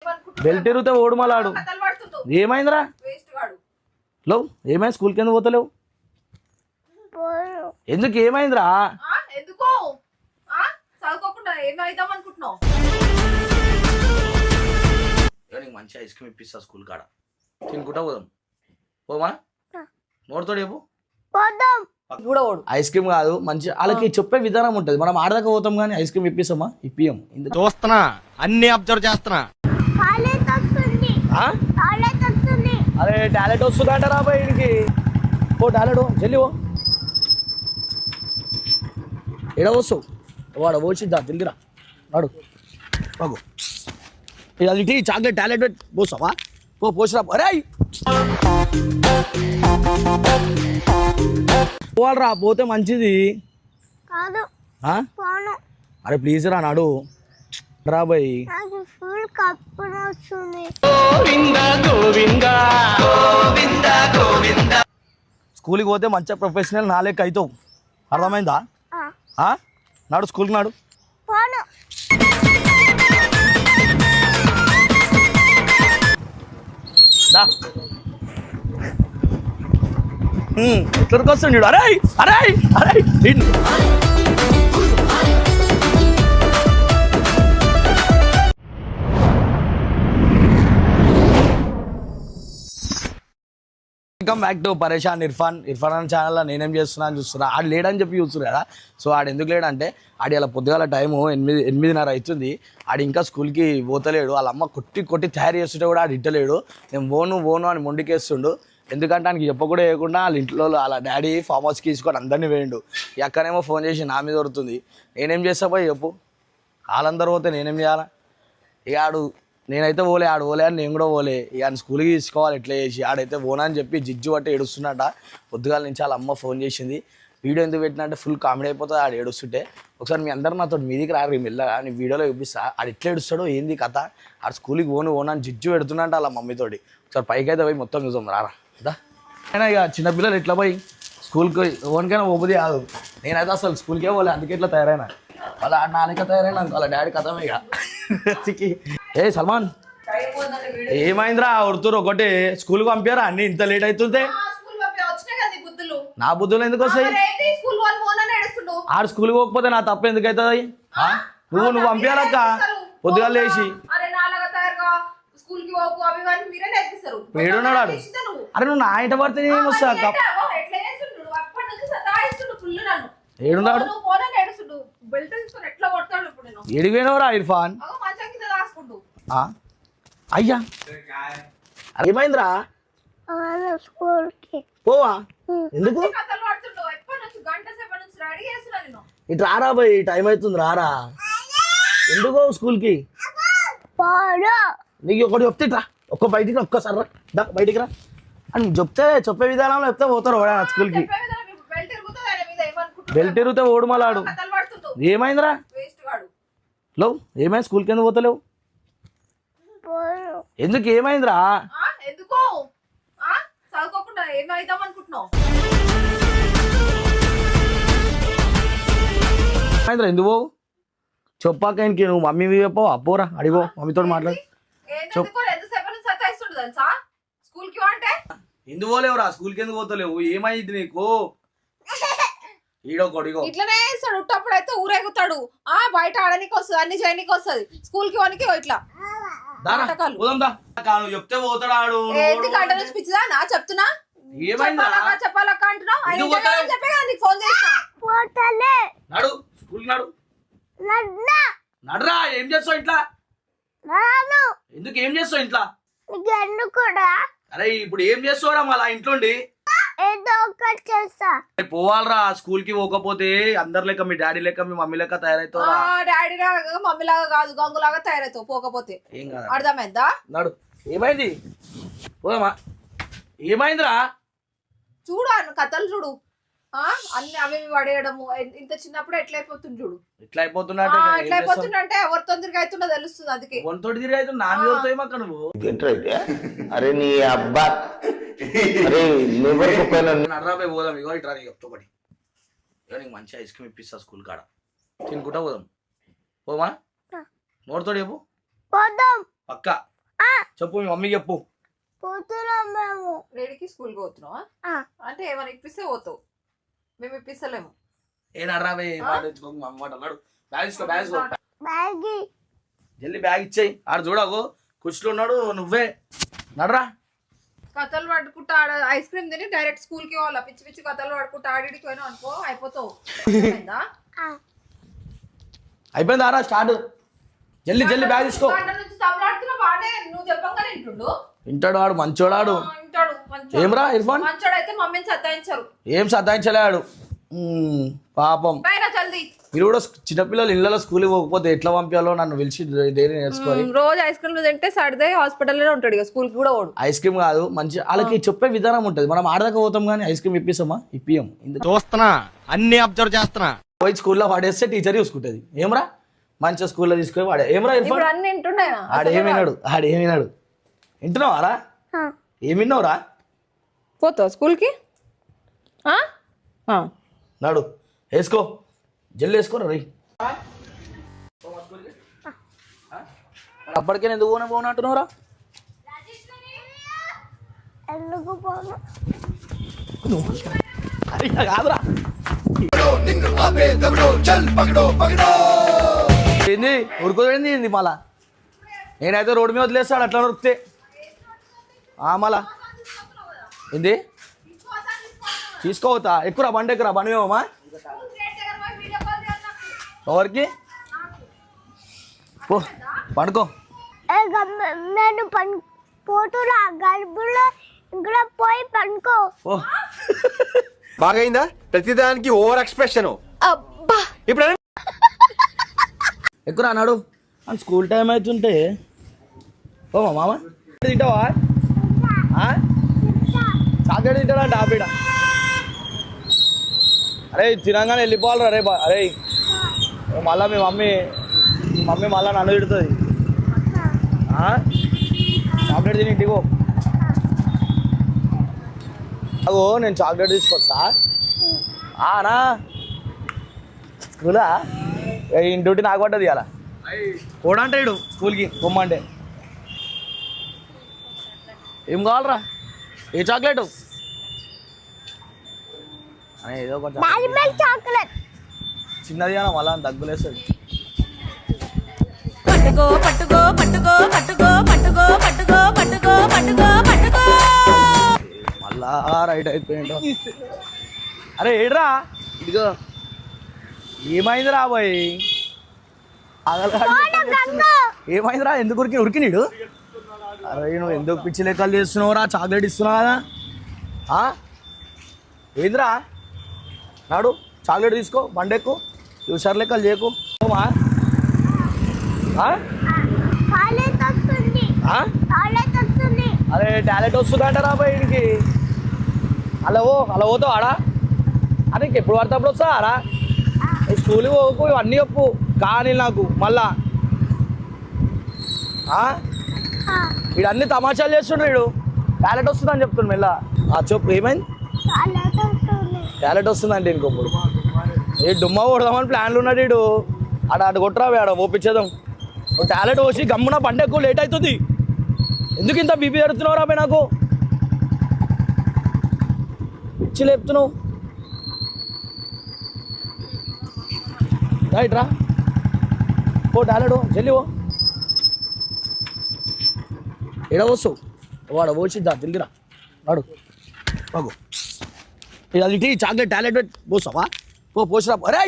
Belt ఎరిగితే ఓడు మలాడు ఏమైందిరా లో ఏమైంది స్కూల్కి ఎందుకు పోతలేవు ఎందుకు ఏమైందిరా మంచి ఐస్ క్రీమ్ ఇప్పిస్తా స్కూల్ కాడ తినుకుంటా పోదాం పోమా నోడుతోడు చెప్పు ఐస్ క్రీమ్ కాదు మంచి వాళ్ళకి చెప్పే విధానం ఉంటది మనం ఆడదాకా పోతాం కానీ ఐస్ క్రీమ్ ఇప్పిస్తామా ఇప్పియం చూస్తున్నా అన్ని అబ్జర్వ్ చేస్తున్నా అరే టాలెంట్ వస్తుందంట రాబాయ్ వీడికి ఓ టాలెంట్ జల్లి ఓ ఎడ వస్తావు వాడు పోసిద్దా తెలియరా వాడు బాగు అది చాక్లెట్ టాలెంట్ పోస్తావా పోసిరా అరే పోవాలరా పోతే మంచిది అరే ప్లీజ్ రా నాడు రాబాయ్ స్కూల్కి పోతే మంచిగా ప్రొఫెషనల్ నా లెక్క అవుతావు అర్థమైందా నాడు స్కూల్కి నాడు ఎక్కడికి వస్తుండు అరే అరే అరే వెల్కమ్ బ్యాక్ టు పరేషాన్ ఇర్ఫాన్ అనే ఛానల్లో నేనేం చేస్తున్నాను చూస్తున్నా ఆడు లేడని చెప్పి చూస్తున్నారు కదా సో ఆడు ఎందుకు లేడంటే ఆడి అలా పొద్దుగాల టైము 8:30 అవుతుంది ఆడు ఇంకా స్కూల్కి పోతలేడు వాళ్ళ అమ్మ కొట్టి తయారు చేస్తుంటే కూడా ఆడు ఇంటలేడు నేను పోను అని మొండికేస్తుండు ఎందుకంటే ఆయనకి చెప్పకుండా వేయకుండా వాళ్ళ ఇంట్లో వాళ్ళ డాడీ ఫామ్ హౌస్కి తీసుకొని అందరినీ వేయండు ఈ అక్కనేమో ఫోన్ చేసి నా మీద దొరుకుతుంది నేనేం చేస్తా పోయి చెప్పు వాళ్ళందరూ పోతే నేనేం చేయాలా ఇక ఆడు నేనైతే పోలే ఆడు పోలే అని నేను కూడా పోలే ఇక ఆయన స్కూల్కి తీసుకోవాలి ఎట్లా చేసి ఆడైతే పోనా అని చెప్పి జిజ్జు పట్టి ఏడుస్తున్నట పొద్దుగాల నుంచి వాళ్ళ అమ్మ ఫోన్ చేసింది వీడియో ఎందుకు పెట్టినట్టే ఫుల్ కామెడీ అయిపోతుంది ఆడు ఏడుస్తుంటే ఒకసారి మీ అందరూ నాతో మీదికి రారు మెల్లగా నీ వీడియోలో చూపిస్తా ఆడు ఎట్లా ఏడుస్తాడో ఏంది కథ ఆడు స్కూల్కి పోను అని జిజ్జు పెడుతున్నట్ట వాళ్ళ మమ్మీతోటి ఒకసారి పైకి అయితే పోయి మొత్తం చూసాం రారా అయినా ఇక చిన్నపిల్లలు ఎట్లా పోయి స్కూల్కి ఓన్కైనా పోబుది కాదు నేనైతే అసలు స్కూల్కే పోలే అందుకే ఇట్లా తయారైనా వాళ్ళ నాన్నక తయారైనా వాళ్ళ డాడీ కథమే ఇక ఏ సల్మాన్ ఏమైందిరా ఉడుతురు ఒకటి స్కూల్కి పంపారా అన్ని ఇంత లేట్ అవుతుంటే నా బుద్ధులు ఎందుకు వస్తాయి ఆడు స్కూల్కి పోకపోతే నా తప్ప ఎందుకు అవుతుంది నువ్వు పంపించాలక్క పొద్దుగా లేచి ఏడున్నాడు ఆడు అరే నువ్వు నా ఇంట పడితే ఏం వస్తా ఏడున్నాడు ఏడిపోయినవరా ఇర్ఫాన్ అయ్యా ఏమైందిరా పోవా ఎందుకు ఇటు రారా పోయి టైం అవుతుంది రారా ఎందుకు స్కూల్కి నీకు ఒకటి చెప్తే రా ఒక్క బయటికి ఒక్కసారి రా బయటికి రా అని చెప్పే విధానంలో చెప్తే పోతారు స్కూల్కి బెల్ట్ ఎరిగితే ఓడు మలాడు ఏమైందిరా లో ఏమైంది స్కూల్కి ఎందుకు పోతలేవు ఎందుకు ఏమైందిరా ఏమైందిరా ఎందుకు చెప్పాక ఇంక నువ్వు మమ్మీ చెప్పావు అప్పోరా అడిగో మమ్మీతో మాట్లాడు ఎందుకు పోలేవురా స్కూల్కి ఎందుకు పోతలేవు ఏమైంది నీకు ఇట్లనే వేస్తాడు ఉట్టప్పుడు అయితే ఊరేగుతాడు బయట ఆడనికి వస్తుంది అన్ని చేయడానికి వస్తుంది స్కూల్ కి వానికి ఇట్లా చెప్తే పోతాడు గంట నుంచి పిచ్చిదా నా చెప్తున్నా చెప్పాలక్క అంటున్నావు ఫోన్ నడురా ఏం చేస్తావు ఇంట్లో ఎందుకు ఏం చేస్తావు ఇంట్లో అరే ఇప్పుడు ఏం చేస్తావురా మళ్ళా ఇంట్లో పోవాలరా స్కూల్ కి పోకపోతే అందరి లెక్క మీ డాడీ లెక్క మీ మమ్మీ లెక్క తయారవుతావు డాడీ లాగా మమ్మీ లాగా కాదు గంగు లాగా తయారవుతావు పోకపోతే అర్థమైందా నాడు ఏమైంది పోదామా ఏమైందిరా చూడు కథలు చూడు అన్ని అవి పడేయడము ఇంత చిన్నప్పుడు ఎట్లయిపోతుంది చూడు ఎట్లయిపోతుందంటే ఎవరి తొందరగా అవుతుందో తెలుస్తుంది అందుకే తోటి తిరిగి అవుతుంది నా మీద మాకు నువ్వు అరే నీ అబ్బా నర్రాబాయ్ పోదాం ఇగో ఇట్రా నీకు ఒకటి నీకు మంచి ఐస్ క్రీమ్ ఇప్పిస్తా స్కూల్ కాడ తినుకుంటా పోదాం పోమా నోడుతోడు చెప్పు పక్క చెప్పు మీ మమ్మీకి చెప్పు. లేడీకి స్కూల్ కి పోతున్నావా? అంటే ఏమైనా ఇప్పిస్తే పోతావు, మేము ఇప్పిస్తలేము. ఏ నడరా మాట నడు. బ్యాగ్ తీసుకో, బ్యాగ్ తీసుకో. జల్దీ బ్యాగ్ ఇచ్చేయి. ఆడు చూడకు కుర్చీలో ఉన్నాడు, నువ్వే నడరా. కథలు పడుకుంటా ఆడ ఐస్ క్రీమ్ తిని డైరెక్ట్ స్కూల్ కి పోవాలా? పిచ్చి పిచ్చి కథలు పడుకుంటా ఆడికి పోయినా అనుకో అయిపోతావు. అయిపోయింది ఆరా స్టార్ట్. జల్దీ జల్దీ బ్యాగ్ తీసుకో. నువ్వు చెప్పంగానే వింటుండు. వింటాడు వాడు, మంచోడాడు. ఏమ్రా ఇర్ఫాన్? మంచోడైతే మమ్మీని సతాయించారు. ఏం సతాయించలేడు పాపం. జల్దీ మీరు కూడా చిన్నపిల్లలు ఇళ్ళలో స్కూల్కి పోకపోతే ఎట్లా పంపించాలో నన్ను పిలిచి డైరీ నేర్చుకోవాలి. రోజు ఐస్ క్రీమ్ తింటే సర్దే హాస్పిటల్లోనే ఉంటాడు, ఇక స్కూల్ కూడా పోడు. ఐస్ క్రీమ్ కాదు, మంచి వాళ్ళకి చెప్పే విధానం ఉంటుంది. మనం ఆడదాకా పోతాం కానీ ఐస్ క్రీమ్ ఇప్పిస్తామా? ఇప్పియం. చూస్తున్నా, అన్ని అబ్జర్వ్ చేస్తున్నా. పోయి స్కూల్లో వాడేస్తే టీచర్ చూసుకుంటది. ఏమరా మంచిగా స్కూల్లో తీసుకొని వాడే. ఏమరా ఇప్పుడు అన్ని వింటున్నాయా? ఆడేమినాడు వింటున్నావారా? ఏమి విన్నావురా? పోతావు స్కూల్కి? నాడు వేసుకో, జల్లు వేసుకోరా రై. అప్పటికే ఎందుకు పోనంటున్నావురా? కాదురా ఏంది ఉరుకుపోయింది ఏంది మళ్ళా? నేనైతే రోడ్డు మీద వదిలేస్తాడు అట్లా ఉరికితే. మళ్ళా ఏంది తీసుకోవతా? ఎక్కురా బండి, ఎక్కురా బండి ఏమమ్మా. ఎవరికి పో పండుకో. నేను పోతున్నా గర్భులో ఇంకా పోయి పండుకో. బాగైందా? ప్రతిదానికి ఓవర్ ఎక్స్ప్రెషన్. ఇప్పుడు ఎక్కురా అన్నాడు. స్కూల్ టైం అవుతుంటే ఓమా మామ తింటావా? చాక్లెట్ తింటాడంట ఆపిడ. అరే తినగానే వెళ్ళిపోవాలరా రే. అరే మళ్ళా మీ మమ్మీ మళ్ళా నన్ను తిడుతుంది. చాక్లెట్ తిని ఇంటికో. అగో నేను చాక్లెట్ తీసుకొస్తా. నా స్కూలా ఇంటి నాకు పడ్డది అలా పోడంటాడు స్కూల్కి పొమ్మంటే. ఏం కావాలరా? ఏ చాక్లెట్? ఏదో కొంచెం చాక్లెట్ చిన్నది అన్న మళ్ళా దగ్గులేస్తుంది. పట్టుకో పట్టుకో పట్టుకో పట్టుకో పట్టుకో పట్టుకో పట్టుకో పట్టుకో పట్టుకో. మళ్ళా రైట్ అయిపోయిండు. అరే ఏడ్రా ఇదిగో. ఏమైందిరా బాయ్? ఏమైందిరా? ఎందుకు ఉరికినీడు? అరే నువ్వు ఎందుకు పిచ్చి లెక్కలు చేస్తున్నావురా? చాక్లెట్ ఇస్తున్నావు కదా. ఏందిరా? నాడు చాక్లెట్ తీసుకో, బండెక్కు, చూసారు లెక్కలు చేయకు. అరే టాలెంట్ వస్తుందంటారా బాయ్ ఇంటికి? అలా పోతావు ఆడా? అరే ఎప్పుడు పడితే అప్పుడు వస్తా ఆడా? స్కూల్కి పోకు, అన్నీ చెప్పు కానీ నాకు మళ్ళా వీడు అన్ని తమాషాలు చేస్తుండ్రు. వీడు టాలెంట్ వస్తుందని చెప్తుండు మెల్ల. చెప్పు ఏమైంది? టాలెంట్ వస్తుందంటే ఇంకొప్పుడు ఏ డుమ్మా కొడదామని ప్లాన్లు ఉన్నాడు వీడు. అటు కొట్టరా ఆడ ఓపించేద్దాం. టాలెంట్ వచ్చి గమ్మున బండి ఎక్కువ లేట్ అవుతుంది. ఎందుకు ఇంత బీపీ జరుగుతున్నావు రా నాకు? పిచ్చి లేపుతున్నావు. రైట్ రా ఓ టాలెంట్ జల్లి ఓ. ఎడ వస్తావు వాడు పోసిద్దా తిరిగిరా వాడు బాగు. అది టీ చాక్లెట్ టాలెంట్ పోస్తావా? పోసిరా. అరే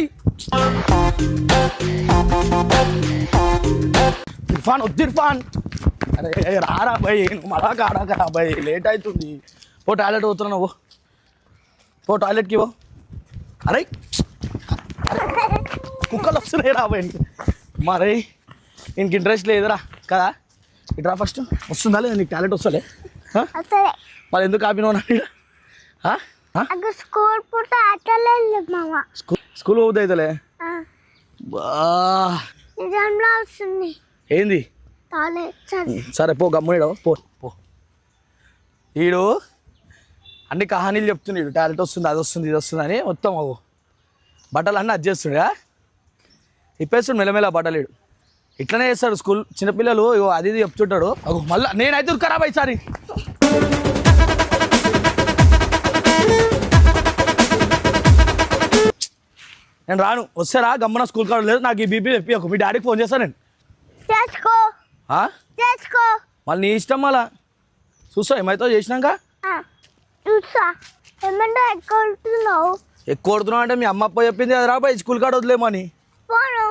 ఇర్ఫాన్ వద్దు ఇర్ఫాన్. అరే రారా భయ్, నువ్వు మళ్ళా కాడాకరా భయ్, లేట్ అవుతుంది. టాయిలెట్ పోతున్నావు, టాయిలెట్కి పో. అరే కుక్కలు వస్తున్నాయి రా భయ్. మరే ఇంక ఇంట్రెస్ట్ లేదురా కదా. ఇట్రా ఫస్ట్. వస్తుందా లేదా నీకు టాయిలెట్? వస్తలే మరి ఎందుకు ఆపినావు? స్కూల్ పోతే అవుతలే. ఏంది? సరే పో గమ్ముడు పో. ఈడు అన్ని కహానీలు చెప్తున్నాడు. టాయిలెట్ వస్తుంది, అది వస్తుంది, ఇది వస్తుంది అని మొత్తం బట్టలు అన్నీ అది చేస్తుండే. ఇప్పేస్తుండు మెల్లమెల్ల బట్టలేడు. ఇట్లనే చేస్తాడు స్కూల్ చిన్నపిల్లలు ఇగో అది ఇది చెప్తుంటాడు మళ్ళీ నేనైతే ఖరాబ్ అయ్యి సారి నేను రాను వస్తారా గమ్మన స్కూల్ కాడ లేదు నాకు ఈ బీపీ చెప్పి మీ డాడీకి ఫోన్ చేస్తాను నేను చేసుకో ఆ? చేసుకో మళ్ళీ నీ ఇష్టం మళ్ళా చూస్తావు ఏమైతే చేసినాక చూసా ఏమన్నా ఎక్కుతున్నావు ఎక్కువ కొడుతున్నావు అంటే మీ అమ్మ అప్ప చెప్పింది అది రాబాయి స్కూల్ కాడ వదిలేమని పోను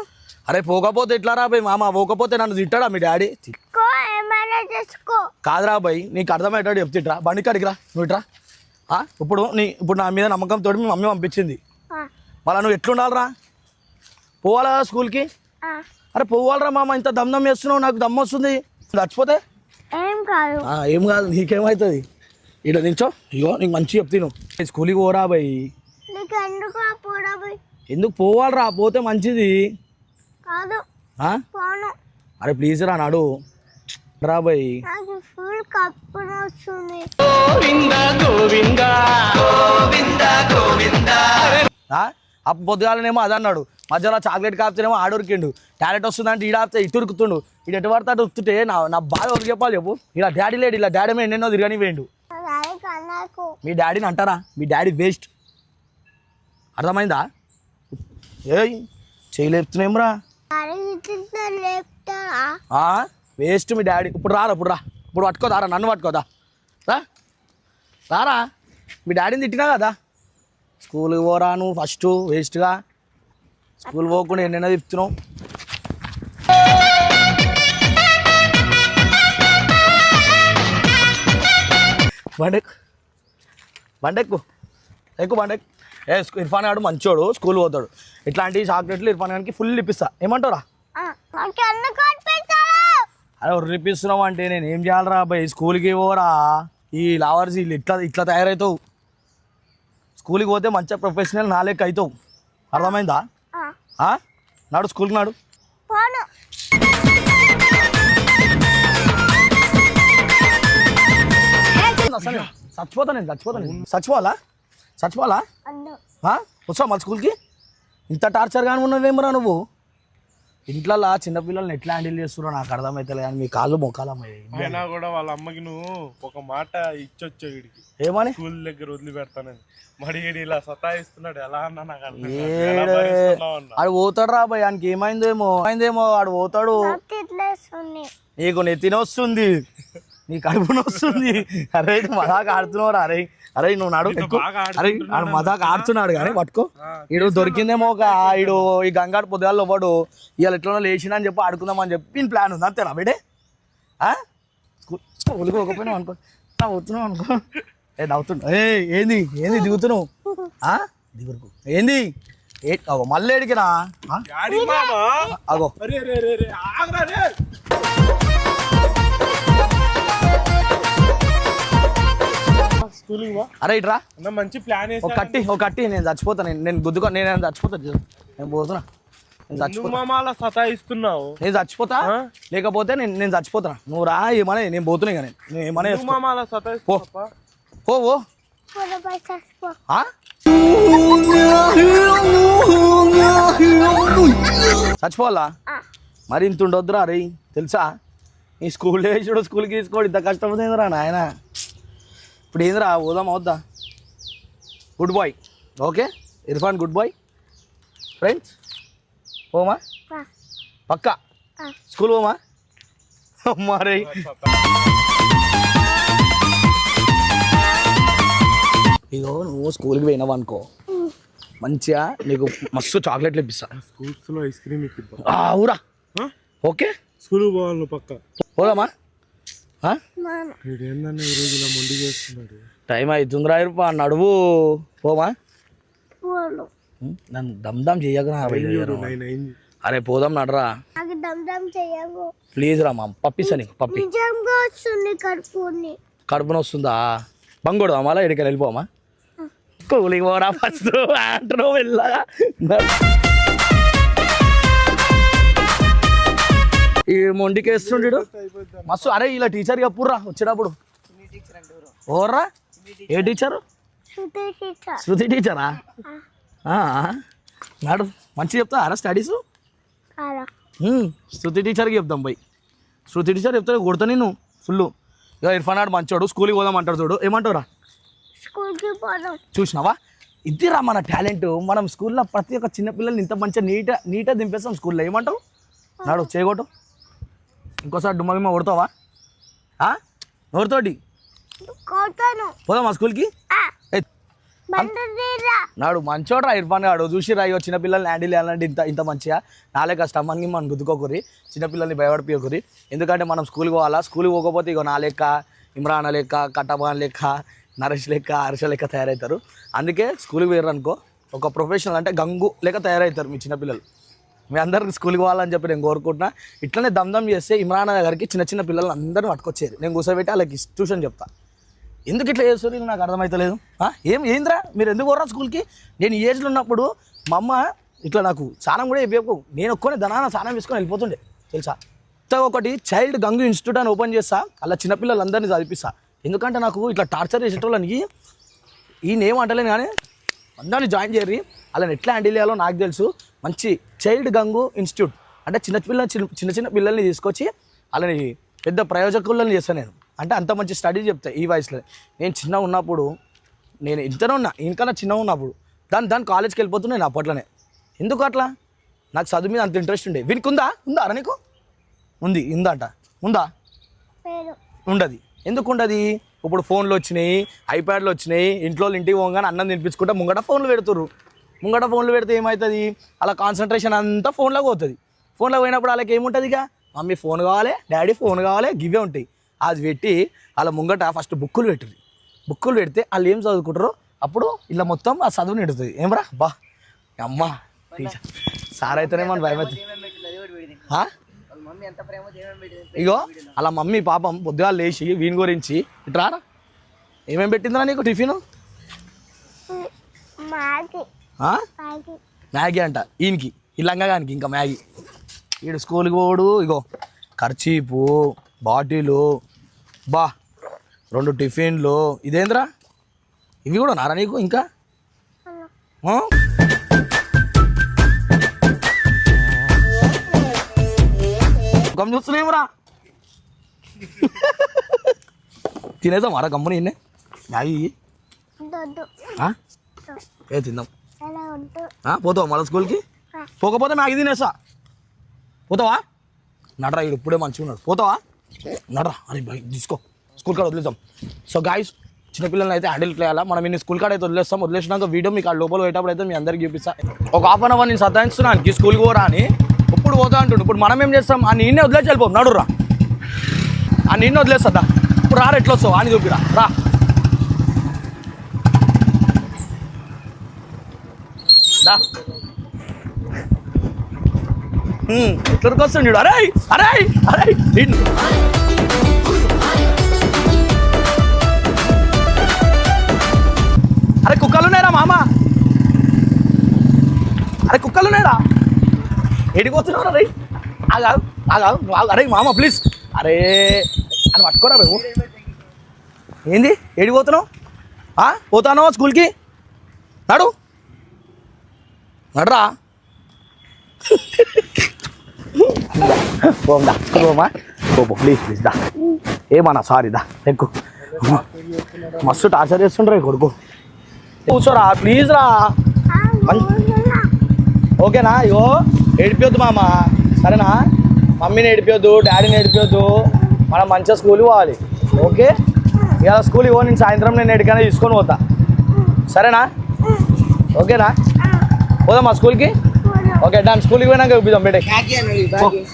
అరే పోకపోతే ఎట్లా రాబాయి మామ పోకపోతే నన్ను తిట్టాడా మీ డాడీ కో ఏమైనా చేసుకో కాదురా బాయ్ నీకు అర్థమయ్యేటాడు చెప్తిట్రా బండి కాడికి రా నువ్వు ఇట్రా ఇప్పుడు నా మీద నమ్మకంతో మీ మమ్మీ పంపించింది మళ్ళీ నువ్వు ఎట్లుండాలిరా పోవాలా స్కూల్కి అరే పోవాలరా మామ ఇంత దమ్ చేస్తున్నావు నాకు దమ్ వస్తుంది చచ్చిపోతే ఏం కాదు ఏం కాదు నీకేమవుతుంది ఇట్లా నించో ఇగో నీకు మంచి చెప్తాను స్కూల్కి పోరా బాయ్ నీకు ఎందుకు పోరా పోయి ఎందుకు పోవాలరా పోతే మంచిది కాదు ఆ? పోను అరే ప్లీజ్ రా నాడు రా బాయ్ నాకు ఫుల్ కప్పు వస్తుంది అప్పు పొద్దుగాలనేమో అది అన్నాడు మధ్యలో చాక్లెట్ కాపుతేనేమో ఆడొరికిండు టాలెంట్ వస్తుందంటే ఈడ ఆపితే ఇటు ఉరుకుతుండు ఇటు ఎటు పడితే అటు ఉత్తుంటే నా బాధ ఎవరికి చెప్పాలి చెప్పు ఇలా డాడీ లేడు ఇలా డాడీ మీద ఎన్నెన్నో తిరగని వేయండు నాకు మీ డాడీని అంటారా మీ డాడీ వేస్ట్ అర్థమైందా ఏయ్ చేయలేపుతున్నాం రా లేపుతారా వేస్ట్ మీ డాడీ ఇప్పుడు రారా ఇప్పుడు పట్టుకోదారా నన్ను పట్టుకోదా రారా మీ డాడీని తిట్టినా కదా స్కూల్కి పోరా నువ్వు ఫస్ట్ వేస్ట్గా స్కూల్ పోకుండా ఎన్నైనా తిప్పుతున్నావు బండెక్కు ఇర్ఫాన్ గారు మంచోడు స్కూల్ పోతాడు ఇట్లాంటి చాక్లెట్లు ఇర్ఫాన్ గారికి ఫుల్ ఇప్పిస్తా ఏమంటారా అరే రిపిస్తున్నావు అంటే నేను ఏం చేయాలరా బాయ్ స్కూల్కి పోరా ఈ లావర్స్ వీళ్ళు ఇట్లా తయారవుతావు స్కూల్కి పోతే మంచిగా ప్రొఫెషనల్ నా లెక్క అవుతావు అర్థమైందా నాడు స్కూల్కి నాడు పోను అసలు చచ్చిపోవాలా వచ్చావు మళ్ళీ స్కూల్కి ఇంత టార్చర్గా ఉన్నవేమరా నువ్వు ఇంట్లో చిన్నపిల్లల్ని ఎట్లా హ్యాండిల్ చేస్తున్నావు నాకు అర్థమవుతలే కానీ మీ కాళ్ళు మొక్కాలమ్మా కూడా వాళ్ళ అమ్మకి నువ్వు ఒక మాట ఇచ్చొచ్చావు వీడికి ఏమని స్కూల్ దగ్గర వదిలిపెడతానని మరి ఇలా సతాయిస్తున్నాడు ఎలా అన్నా నాకు ఆడు పోతాడు రా భయ్ ఆయనకి ఏమైందేమో ఆడు పోతాడు నీకు నెత్తిన వస్తుంది నీ కడుపున వస్తుంది అరే మజాక్ ఆడుతున్నావు రా అరే నువ్వు నాడు అరే ఆడు మజాక్ ఆడుతున్నాడు కానీ పట్టుకో ఈడు దొరికిందేమో ఈడు ఈ గంగాడు పొద్దుగాల్లో వాడు ఇవాళ ఎట్లా లేచినా అని చెప్పి ఆడుకుందామని చెప్పి ప్లాన్ ఉంది అంతేనా బిడే స్కూల్కి పోకపోయినావు అనుకో పోతున్నావు అనుకో నవ్వుతుండు ఏంది దిగుతున్నావు దిగురుకు ఏంది అగో మళ్ళీ ఎడికినా అగో అరే ఇట్రా మంచి ప్లాన్ ఒక కట్టి నేను చచ్చిపోతాను నేను గుద్దుకో నేను చచ్చిపోతాను నేను పోతున్నా సతాయిస్తున్నావు నేను చచ్చిపోతా లేకపోతే నేను చచ్చిపోతున్నా నువ్వు రా ఏమనే నేను పోతున్నా కానీ నేను ఏమనే ఓ చచ్చిపోవాలా మరి ఇంత ఉండొద్దురా రే తెలుసా ఈ స్కూల్ వేసాడు స్కూల్కి తీసుకోడు ఇంత కష్టమైందిరా నాయన ఇప్పుడు ఏందిరా పోదాం అవుద్దా good bye okay Irfan good bye friends పోమా పక్కా స్కూల్ పోమా అమ్మారే ఇగో నువ్వు స్కూల్కి పోయినావు అనుకో మంచిగా నీకు మస్తు చాక్లెట్లు ఇప్పిస్తా స్కూల్స్ లో ఐస్ క్రీమ్ ఇప్పిద్దాం అవురా ఓకే స్కూల్ పోవాలి పక్క పోదామా ఏందన్నా ఈ రోజు ఇలా మొండి చేస్తున్నాడు టైం అవుతుందిరా ఇరుపా నడువు పోమా నన్ను దమ్ చేయకరా అరే పోదాం నడరా ప్లీజ్ రా మా పప్పిస్తా నీకు పప్పి కడుపున వస్తుందా బంగోడు మళ్ళీ ఇక్కడికి వెళ్ళిపోమా స్కూల్కి పోరా ఫస్ట్ అంటున్నావు వెళ్ళగా ఈ మొండికి వేస్తుండడు మస్తు అరే ఇలా టీచర్ చెప్పుర్రా వచ్చేటప్పుడు ఓర్రా ఏ టీచరు శృతి టీచరా నాడు మంచిగా చెప్తా అరా స్టడీస్ శృతి టీచర్కి చెప్తాం పోయి. శృతి టీచర్ చెప్తే కొడతా నేను ఫుల్. ఇక ఇర్ఫాన్ ఆడు మంచోడు, స్కూల్కి పోదాం అంటాడు చూడు, ఏమంటావురా? స్కూల్కి పోదాం. చూసినావా, ఇదిరా మన టాలెంట్. మనం స్కూల్లో ప్రతి ఒక్క చిన్నపిల్లల్ని ఇంత మంచిగా నీట్గా దింపేస్తాం స్కూల్లో. ఏమంటావు? నాడు చేయగొట్టు, ఇంకోసారి డుమ్మగిమ్మ కొడతావా? నోరుతోటి కొడతాను. పోదామా స్కూల్కి? బండదీరా. నాడు మంచోడ్రా ఇర్ఫాన్ గాడు. చూసిరా, ఇగో చిన్నపిల్లల్ని హ్యాండిల్ చేయాలంటే ఇంత మంచిగా నాలే కష్టం అని మనం గుద్దుకోకూరి, చిన్నపిల్లల్ని భయపడిపోకూరి. ఎందుకంటే మనం స్కూల్కి పోవాలా. స్కూల్కి పోకపోతే ఇగో నా లెక్క, ఇమ్రాన్ లెక్క, కట్టబాన్ లెక్క, నరేష్ లెక్క, హర్ష లెక్క తయారవుతారు. అందుకే స్కూల్కి పోయారు అనుకో, ఒక ప్రొఫెషనల్ అంటే గంగు లెక్క తయారవుతారు మీ చిన్నపిల్లలు. మీ అందరికి స్కూల్కి పోవాలని చెప్పి నేను కోరుకుంటున్నా. ఇట్లనే దమ్దమ్ చేస్తే ఇమ్రాన్ గారికి చిన్న పిల్లలు అందరిని పట్టుకొచ్చేది. నేను కూర్చోబెట్టి వాళ్ళకి ట్యూషన్ చెప్తా. ఎందుకు ఇట్లా చేస్తారు నాకు అర్థమవుతలేదు. ఏంద్రా మీరు ఎందుకు పోరా స్కూల్కి? నేను ఈ ఏజ్లో ఉన్నప్పుడు మా అమ్మ ఇట్లా నాకు స్నానం కూడా చెప్పు, నేను ఒక్కనే ధనాన స్నానం వేసుకొని వెళ్ళిపోతుండే తెలుసా. ఒకటి చైల్డ్ గంగు ఇన్స్టిట్యూట్ అని ఓపెన్ చేస్తా, అలా చిన్నపిల్లలందరినీ చదివిస్తా. ఎందుకంటే నాకు ఇట్లా టార్చర్ చేసేటోళ్ళకి ఈయన ఏమంటలేను కానీ అందరినీ జాయిన్ చేయరు. అలాని ఎట్లా హ్యాండిల్ చేయాలో నాకు తెలుసు. మంచి చైల్డ్ గంగు ఇన్స్టిట్యూట్ అంటే చిన్న పిల్లల్ని తీసుకొచ్చి అలాని పెద్ద ప్రయోజకులను చేస్తాను నేను. అంటే అంత మంచి స్టడీ చెప్తాయి ఈ వయసులో. నేను చిన్న ఉన్నప్పుడు, నేను ఇంతనే ఉన్నా, ఇంకన్నా చిన్న ఉన్నప్పుడు దాని కాలేజ్కి వెళ్ళిపోతున్నా నేను అప్పట్లోనే. ఎందుకు అట్లా? నాకు చదువు మీద అంత ఇంట్రెస్ట్ ఉండే. వీనికి ఉందా అరా నీకు? ఉందంట. ఉందా? ఉండదు. ఎందుకు ఉండదు? ఇప్పుడు ఫోన్లు వచ్చినాయి, ఐప్యాడ్లు వచ్చినాయి. ఇంటికి పోగానే అన్నం తినిపించుకుంటే ముంగట ఫోన్లు పెడుతుర్రు. ముంగట ఫోన్లు పెడితే ఏమవుతుంది? అలా కాన్సన్ట్రేషన్ అంతా ఫోన్లోకి పోతుంది. ఫోన్లో పోయినప్పుడు వాళ్ళకి ఏముంటుంది? ఇక మమ్మీ ఫోన్ కావాలి, డాడీ ఫోన్ కావాలి, గివే ఉంటాయి. అది పెట్టి వాళ్ళ ముంగట ఫస్ట్ బుక్కులు పెట్టుర్రు. బుక్కులు పెడితే వాళ్ళు ఏం చదువుకుంటారో అప్పుడు ఇలా మొత్తం ఆ చదువు నిడుతుంది. ఏమరా బా అమ్మ టీచర్ సార్ అయితేనే మన భయం అవుతుంది. ఇగో అలా మమ్మీ పాపం పొద్దుగా లేచి వీని గురించి ఇట్రా ఏమేమి పెట్టిందిరా నీకు టిఫిన్? మ్యాగీ అంట ఈయనకి, ఈ లంగానికి ఇంకా మ్యాగీ. ఈడు స్కూల్కి పోడు. ఇగో ఖర్చీపు, బాటిలు, బా 2 టిఫిన్లు. ఇదేంద్రా? ఇవి కూడా నారా నీకు ఇంకా? గమ్ చూస్తున్నాయేమరా? తినేద్దాం అరా గమ్ముని ఇన్నే మ్యాగీ. ఏ తిందాం. పోతావా మళ్ళీ స్కూల్కి? పోకపోతే మ్యాగీ తినేస్తా. పోతావా? నడరా, ఇడు ఇప్పుడే మంచిగా ఉన్నాడు. పోతావా? నడరా. అరే బై తీసుకో, స్కూల్ కాడ వదిలేస్తాం. సో గాయస్, చిన్నపిల్లల్ని అయితే హ్యాండిల్ చేయాలా. మనం ఇన్ని స్కూల్ కాడ అయితే వదిలేసినాక వీడియో మీకు ఆ లోపల పోయేటప్పుడు అయితే మీ అందరికి చూపిస్తా. ఒక ½ అవర్ నేను సతాయిస్తున్నాను స్కూల్కి పోరా అని. ఇప్పుడు పోతా అంటుండు. ఇప్పుడు మనం ఏం చేస్తాం? ఆ నిన్నే వదిలేసి వెళ్ళిపోం. నడురా, ఆ నిన్నే వదిలేస్తుందా? ఇప్పుడు రారు, ఎట్లా వస్తావు అని చూపిరా. రా ఎట్లకి వస్తుండు. అరే అరే అరే అరే కుక్కలున్నాయిరా మామ. అరే కుక్కలున్నాయిరా. ఎడికి వస్తున్నావురా? రే ఆగాదు ఆగాదు. అరే మామ ప్లీజ్. అరే అని పట్టుకోరా బాబు. ఏంది ఎడికి పోతున్నావు? పోతానో స్కూల్కి? నడు నడరా. పోమా పోపో ప్లీజ్ దా. ఏమన్నా సారీ దా ఎక్కువ. మస్తు టార్చర్ చేస్తుండ్రా కొడుకు. కూర్చోరా ప్లీజ్ రా. ఓకేనా? ఇగో ఏడిపోద్దు మామ, సరేనా? మమ్మీని ఏడిపోద్దు, డాడీని ఏడిపోద్దు. మనం మంచిగా స్కూల్కి పోవాలి. ఓకే? ఇలా స్కూల్కి పో. నేను సాయంత్రం నేను ఎడికైనా తీసుకొని పోతా, సరేనా? ఓకేనా? పోదాం మా స్కూల్కి. Okay done. స్కూల్కి పోయినాక చూపిద్దాం. బేటే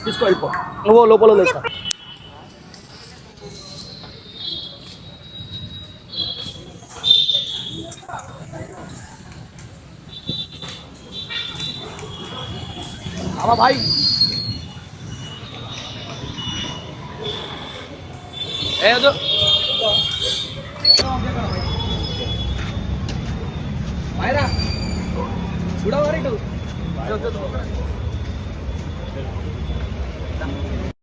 తీసుకో, వెళ్ళిపో. నువ్వు లోపల వదిలేస్తా. అమ్మా భాయ్ ఏదో మైరా చూడవారు ఇటు.